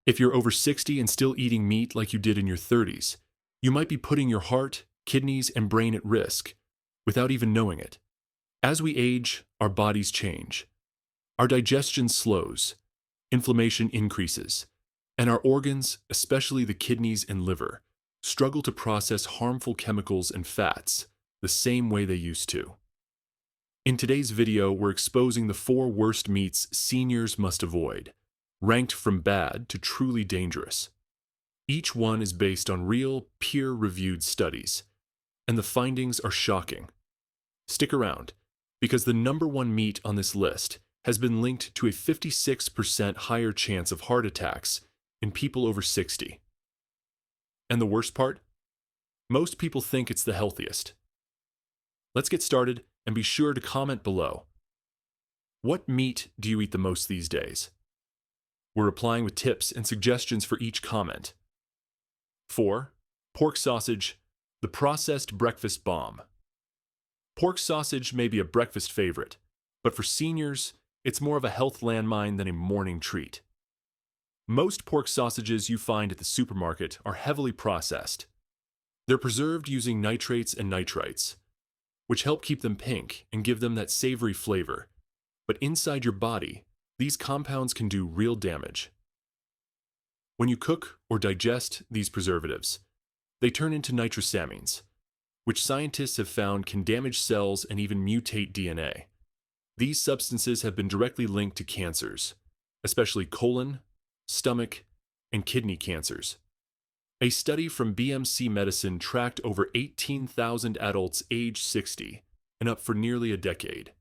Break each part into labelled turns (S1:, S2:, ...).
S1: If you're over 60 and still eating meat like you did in your 30s, you might be putting your heart, kidneys, and brain at risk without even knowing it. As we age, our bodies change. Our digestion slows, inflammation increases, and our organs, especially the kidneys and liver, struggle to process harmful chemicals and fats the same way they used to. In today's video, we're exposing the 4 worst meats seniors must avoid, ranked from bad to truly dangerous. Each one is based on real, peer-reviewed studies, and the findings are shocking. Stick around, because the number 1 meat on this list has been linked to a 56% higher chance of heart attacks in people over 60. And the worst part? Most people think it's the healthiest. Let's get started, and be sure to comment below. What meat do you eat the most these days? We're replying with tips and suggestions for each comment. 4. Pork sausage, the processed breakfast bomb. Pork sausage may be a breakfast favorite, but for seniors, it's more of a health landmine than a morning treat. Most pork sausages you find at the supermarket are heavily processed. They're preserved using nitrates and nitrites, which help keep them pink and give them that savory flavor. But inside your body, these compounds can do real damage. When you cook or digest these preservatives, they turn into nitrosamines, which scientists have found can damage cells and even mutate DNA. These substances have been directly linked to cancers, especially colon, stomach, and kidney cancers. A study from BMC Medicine tracked over 18,000 adults aged 60 and up for nearly a decade.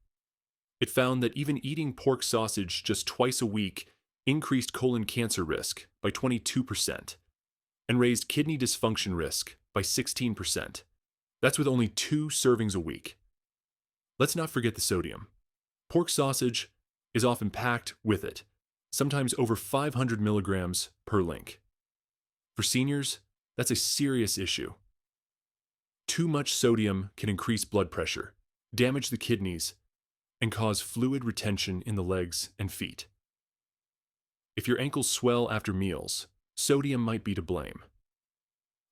S1: It found that even eating pork sausage just twice a week increased colon cancer risk by 22% and raised kidney dysfunction risk by 16%. That's with only 2 servings a week. Let's not forget the sodium. Pork sausage is often packed with it, sometimes over 500 milligrams per link. For seniors, that's a serious issue. Too much sodium can increase blood pressure, damage the kidneys, and cause fluid retention in the legs and feet. If your ankles swell after meals, sodium might be to blame.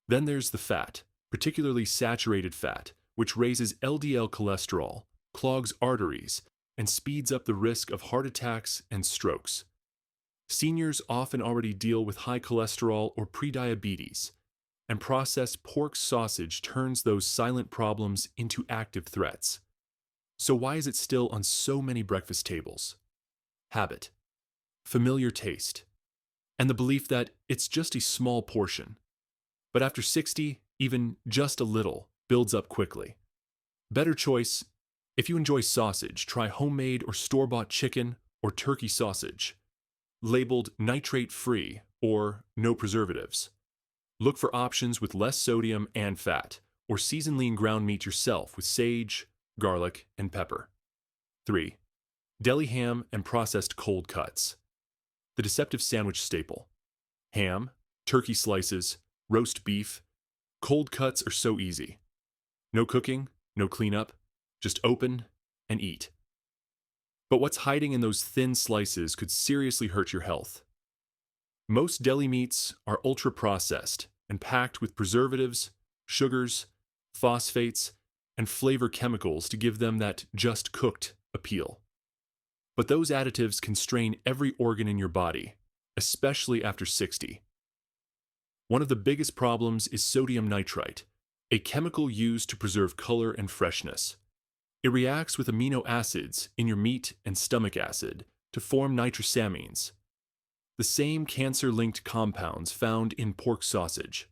S1: Then there's the fat, particularly saturated fat, which raises LDL cholesterol, clogs arteries, and speeds up the risk of heart attacks and strokes. Seniors often already deal with high cholesterol or prediabetes, and processed pork sausage turns those silent problems into active threats. So why is it still on so many breakfast tables? Habit, familiar taste, and the belief that it's just a small portion. But after 60, even just a little builds up quickly. Better choice, if you enjoy sausage, try homemade or store-bought chicken or turkey sausage, labeled nitrate-free or no preservatives. Look for options with less sodium and fat, or season lean ground meat yourself with sage, garlic, and pepper. 3. Deli ham and processed cold cuts. The deceptive sandwich staple. Ham, turkey slices, roast beef. Cold cuts are so easy. No cooking, no cleanup, just open and eat. But what's hiding in those thin slices could seriously hurt your health. Most deli meats are ultra-processed and packed with preservatives, sugars, phosphates, and flavor chemicals to give them that just cooked appeal. But those additives can strain every organ in your body, especially after 60. One of the biggest problems is sodium nitrite, a chemical used to preserve color and freshness. It reacts with amino acids in your meat and stomach acid to form nitrosamines, the same cancer-linked compounds found in pork sausage.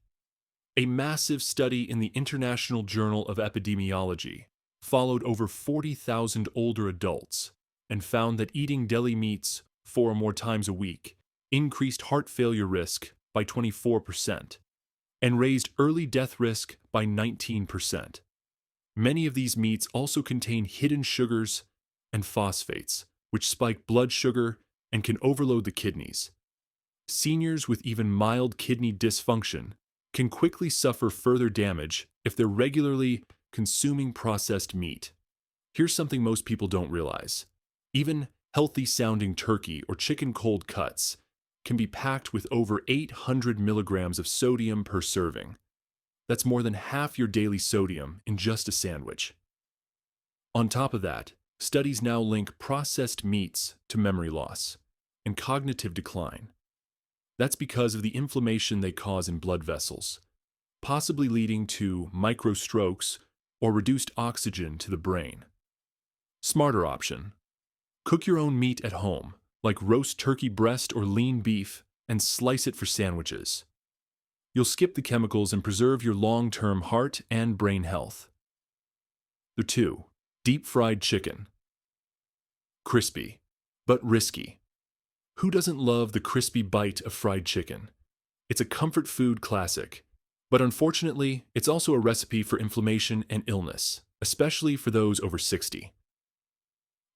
S1: A massive study in the International Journal of Epidemiology followed over 40,000 older adults and found that eating deli meats 4 or more times a week increased heart failure risk by 24% and raised early death risk by 19%. Many of these meats also contain hidden sugars and phosphates, which spike blood sugar and can overload the kidneys. Seniors with even mild kidney dysfunction can quickly suffer further damage if they're regularly consuming processed meat. Here's something most people don't realize. Even healthy-sounding turkey or chicken cold cuts can be packed with over 800 milligrams of sodium per serving. That's more than half your daily sodium in just a sandwich. On top of that, studies now link processed meats to memory loss and cognitive decline. That's because of the inflammation they cause in blood vessels, possibly leading to microstrokes or reduced oxygen to the brain. Smarter option: cook your own meat at home, like roast turkey breast or lean beef, and slice it for sandwiches. You'll skip the chemicals and preserve your long-term heart and brain health. Number 2. Deep-fried chicken. Crispy, but risky. Who doesn't love the crispy bite of fried chicken? It's a comfort food classic, but unfortunately, it's also a recipe for inflammation and illness, especially for those over 60.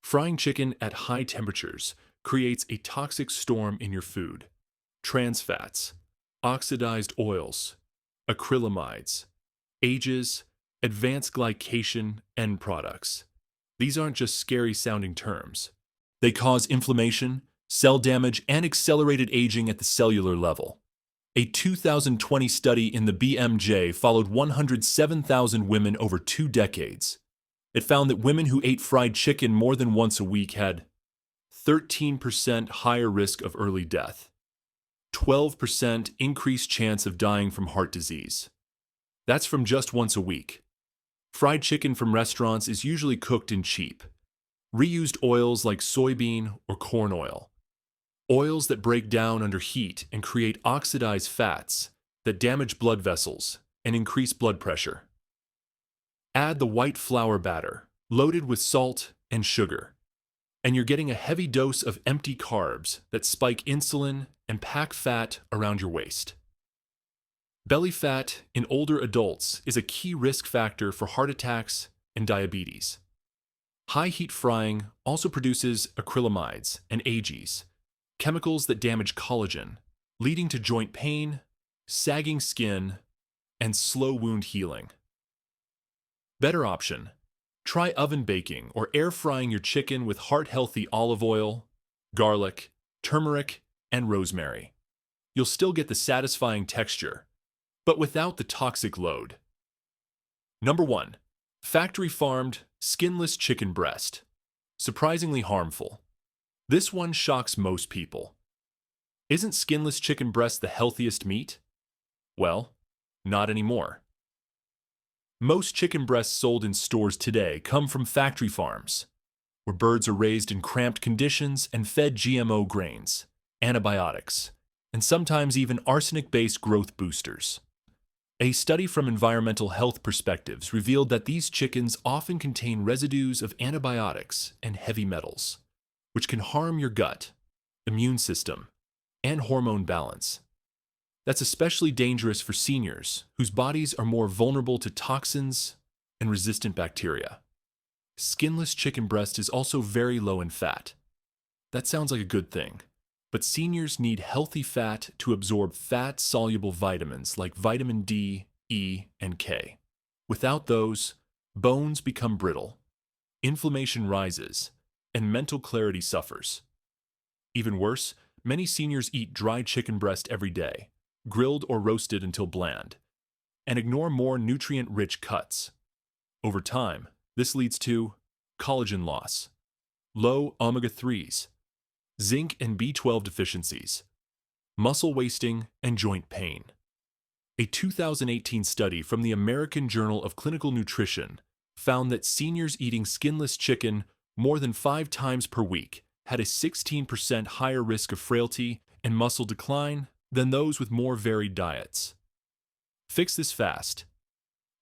S1: Frying chicken at high temperatures creates a toxic storm in your food. Trans fats, oxidized oils, acrylamides, ages, advanced glycation, end products. These aren't just scary-sounding terms. They cause inflammation, cell damage, and accelerated aging at the cellular level. A 2020 study in the BMJ followed 107,000 women over 2 decades. It found that women who ate fried chicken more than once a week had 13% higher risk of early death, 12% increased chance of dying from heart disease. That's from just once a week. Fried chicken from restaurants is usually cooked in cheap, reused oils like soybean or corn oil. Oils that break down under heat and create oxidized fats that damage blood vessels and increase blood pressure. Add the white flour batter, loaded with salt and sugar, and you're getting a heavy dose of empty carbs that spike insulin and pack fat around your waist. Belly fat in older adults is a key risk factor for heart attacks and diabetes. High heat frying also produces acrylamides and ages, chemicals that damage collagen, leading to joint pain, sagging skin, and slow wound healing. Better option: try oven baking or air frying your chicken with heart-healthy olive oil, garlic, turmeric, and rosemary. You'll still get the satisfying texture, but without the toxic load. Number 1. Factory-farmed, skinless chicken breast. Surprisingly harmful. This one shocks most people. Isn't skinless chicken breast the healthiest meat? Well, not anymore. Most chicken breasts sold in stores today come from factory farms, where birds are raised in cramped conditions and fed GMO grains, antibiotics, and sometimes even arsenic-based growth boosters. A study from Environmental Health Perspectives revealed that these chickens often contain residues of antibiotics and heavy metals, which can harm your gut, immune system, and hormone balance. That's especially dangerous for seniors, whose bodies are more vulnerable to toxins and resistant bacteria. Skinless chicken breast is also very low in fat. That sounds like a good thing, but seniors need healthy fat to absorb fat-soluble vitamins like vitamin D, E, and K. Without those, bones become brittle, inflammation rises, and mental clarity suffers. Even worse, many seniors eat dry chicken breast every day, grilled or roasted until bland, and ignore more nutrient-rich cuts. Over time, this leads to collagen loss, low omega-3s, zinc and B12 deficiencies, muscle wasting, and joint pain. A 2018 study from the American Journal of Clinical Nutrition found that seniors eating skinless chicken more than 5 times per week had a 16% higher risk of frailty and muscle decline than those with more varied diets. Fix this fast.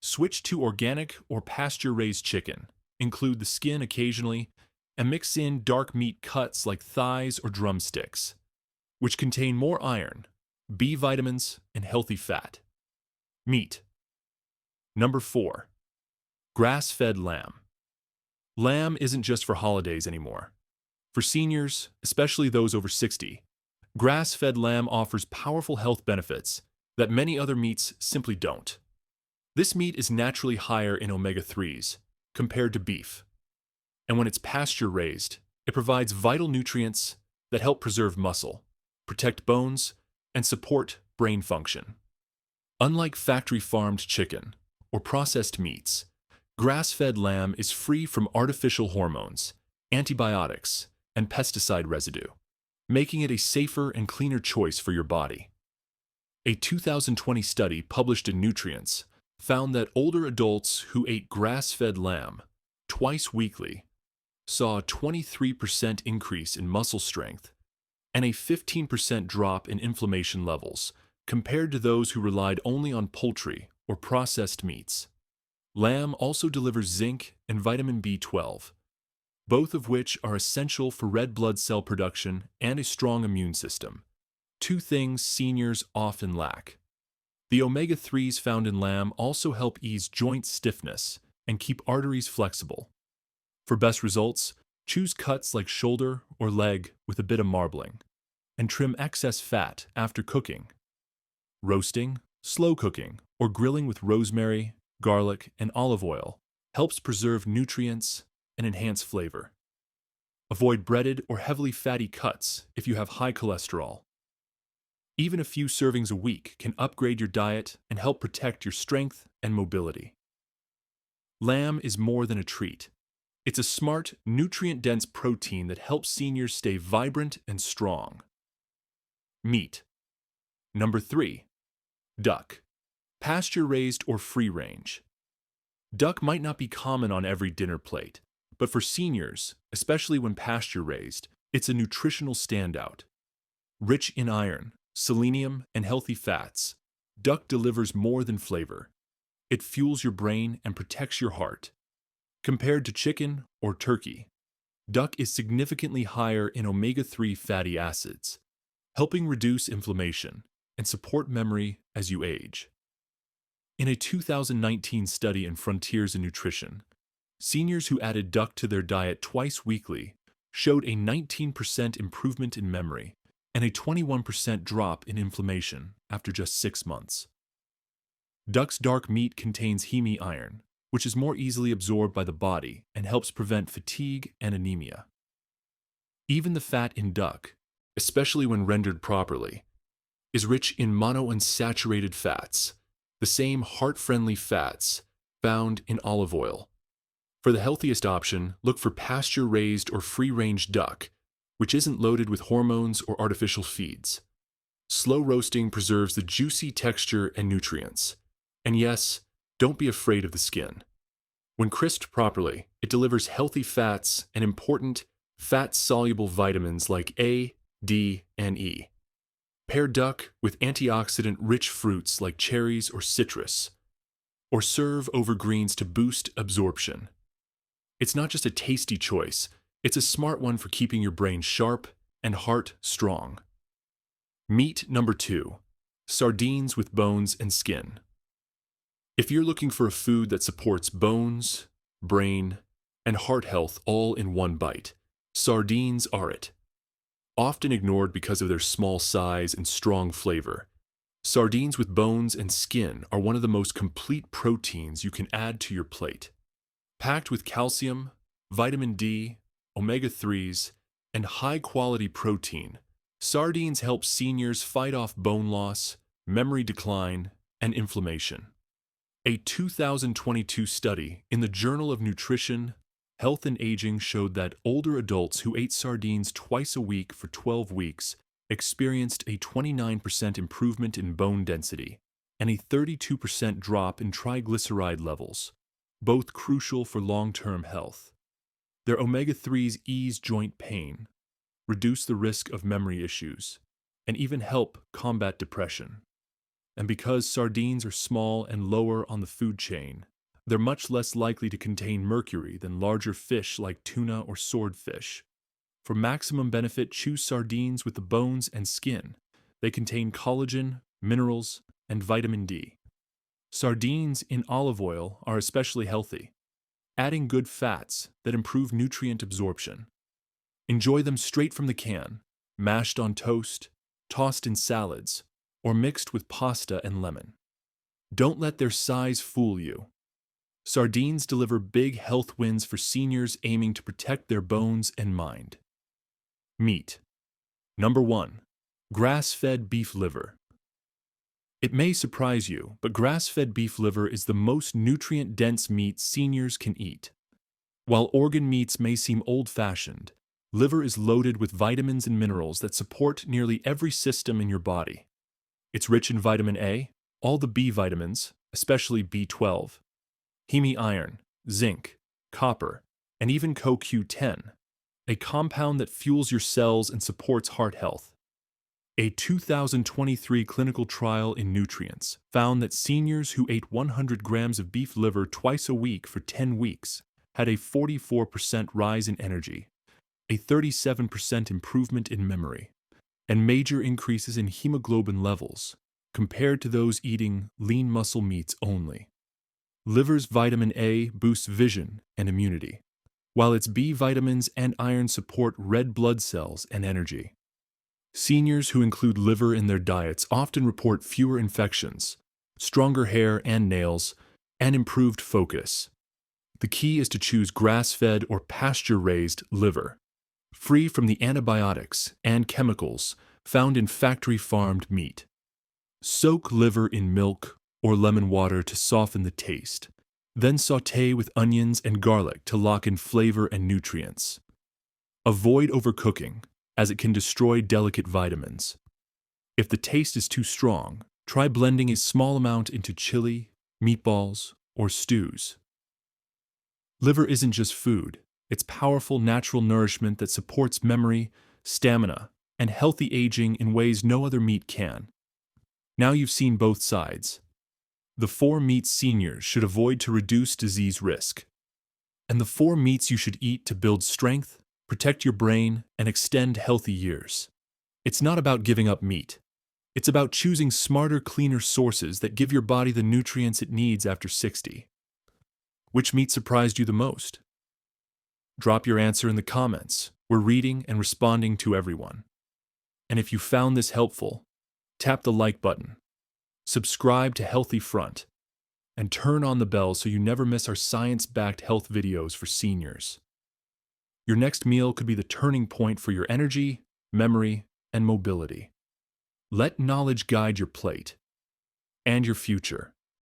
S1: Switch to organic or pasture-raised chicken, include the skin occasionally, and mix in dark meat cuts like thighs or drumsticks, which contain more iron, B vitamins, and healthy fat. Meat. Number 4. Grass-fed lamb. Lamb isn't just for holidays anymore. For seniors, especially those over 60, grass-fed lamb offers powerful health benefits that many other meats simply don't. This meat is naturally higher in omega-3s compared to beef, and when it's pasture-raised, it provides vital nutrients that help preserve muscle, protect bones, and support brain function. Unlike factory-farmed chicken or processed meats, grass-fed lamb is free from artificial hormones, antibiotics, and pesticide residue, making it a safer and cleaner choice for your body. A 2020 study published in Nutrients found that older adults who ate grass-fed lamb twice weekly saw a 23% increase in muscle strength and a 15% drop in inflammation levels compared to those who relied only on poultry or processed meats. Lamb also delivers zinc and vitamin B12, both of which are essential for red blood cell production and a strong immune system, two things seniors often lack. The omega-3s found in lamb also help ease joint stiffness and keep arteries flexible. For best results, choose cuts like shoulder or leg with a bit of marbling, and trim excess fat after cooking. Roasting, slow cooking, or grilling with rosemary, garlic, and olive oil helps preserve nutrients and enhance flavor. Avoid breaded or heavily fatty cuts if you have high cholesterol. Even a few servings a week can upgrade your diet and help protect your strength and mobility. Lamb is more than a treat. It's a smart, nutrient-dense protein that helps seniors stay vibrant and strong. Meat. Number 3. Duck. Pasture-raised or free-range. Duck might not be common on every dinner plate, but for seniors, especially when pasture-raised, it's a nutritional standout. Rich in iron, selenium, and healthy fats, duck delivers more than flavor. It fuels your brain and protects your heart. Compared to chicken or turkey, duck is significantly higher in omega-3 fatty acids, helping reduce inflammation and support memory as you age. In a 2019 study in Frontiers in Nutrition, seniors who added duck to their diet twice weekly showed a 19% improvement in memory and a 21% drop in inflammation after just 6 months. Duck's dark meat contains heme iron, which is more easily absorbed by the body and helps prevent fatigue and anemia. Even the fat in duck, especially when rendered properly, is rich in monounsaturated fats, the same heart-friendly fats found in olive oil. For the healthiest option, look for pasture-raised or free-range duck, which isn't loaded with hormones or artificial feeds. Slow roasting preserves the juicy texture and nutrients. And yes, don't be afraid of the skin. When crisped properly, it delivers healthy fats and important fat-soluble vitamins like A, D, and E. Pair duck with antioxidant-rich fruits like cherries or citrus, or serve over greens to boost absorption. It's not just a tasty choice, it's a smart one for keeping your brain sharp and heart strong. Meat number 2. Sardines with bones and skin. If you're looking for a food that supports bones, brain, and heart health all in one bite, sardines are it. Often ignored because of their small size and strong flavor, sardines with bones and skin are one of the most complete proteins you can add to your plate. Packed with calcium, vitamin D, omega-3s, and high-quality protein, sardines help seniors fight off bone loss, memory decline, and inflammation. A 2022 study in the Journal of Nutrition, Health and Aging showed that older adults who ate sardines twice a week for 12 weeks experienced a 29% improvement in bone density and a 32% drop in triglyceride levels, both crucial for long-term health. Their omega-3s ease joint pain, reduce the risk of memory issues, and even help combat depression. And because sardines are small and lower on the food chain, they're much less likely to contain mercury than larger fish like tuna or swordfish. For maximum benefit, choose sardines with the bones and skin. They contain collagen, minerals, and vitamin D. Sardines in olive oil are especially healthy, adding good fats that improve nutrient absorption. Enjoy them straight from the can, mashed on toast, tossed in salads, or mixed with pasta and lemon. Don't let their size fool you. Sardines deliver big health wins for seniors aiming to protect their bones and mind. Meat. Number 1. Grass-fed beef liver. It may surprise you, but grass-fed beef liver is the most nutrient-dense meat seniors can eat. While organ meats may seem old-fashioned, liver is loaded with vitamins and minerals that support nearly every system in your body. It's rich in vitamin A, all the B vitamins, especially B12, heme iron, zinc, copper, and even CoQ10, a compound that fuels your cells and supports heart health. A 2023 clinical trial in nutrients found that seniors who ate 100 grams of beef liver twice a week for 10 weeks had a 44% rise in energy, a 37% improvement in memory, and major increases in hemoglobin levels compared to those eating lean muscle meats only. Liver's vitamin A boosts vision and immunity, while its B vitamins and iron support red blood cells and energy. Seniors who include liver in their diets often report fewer infections, stronger hair and nails, and improved focus. The key is to choose grass-fed or pasture-raised liver, free from the antibiotics and chemicals found in factory-farmed meat. Soak liver in milk or lemon water to soften the taste. Then sauté with onions and garlic to lock in flavor and nutrients. Avoid overcooking, as it can destroy delicate vitamins. If the taste is too strong, try blending a small amount into chili, meatballs, or stews. Liver isn't just food, it's powerful natural nourishment that supports memory, stamina, and healthy aging in ways no other meat can. Now you've seen both sides. The 4 meats seniors should avoid to reduce disease risk, and the 4 meats you should eat to build strength, protect your brain, and extend healthy years. It's not about giving up meat. It's about choosing smarter, cleaner sources that give your body the nutrients it needs after 60. Which meat surprised you the most? Drop your answer in the comments. We're reading and responding to everyone. And if you found this helpful, tap the like button, subscribe to Healthy Front, and turn on the bell so you never miss our science-backed health videos for seniors. Your next meal could be the turning point for your energy, memory, and mobility. Let knowledge guide your plate and your future.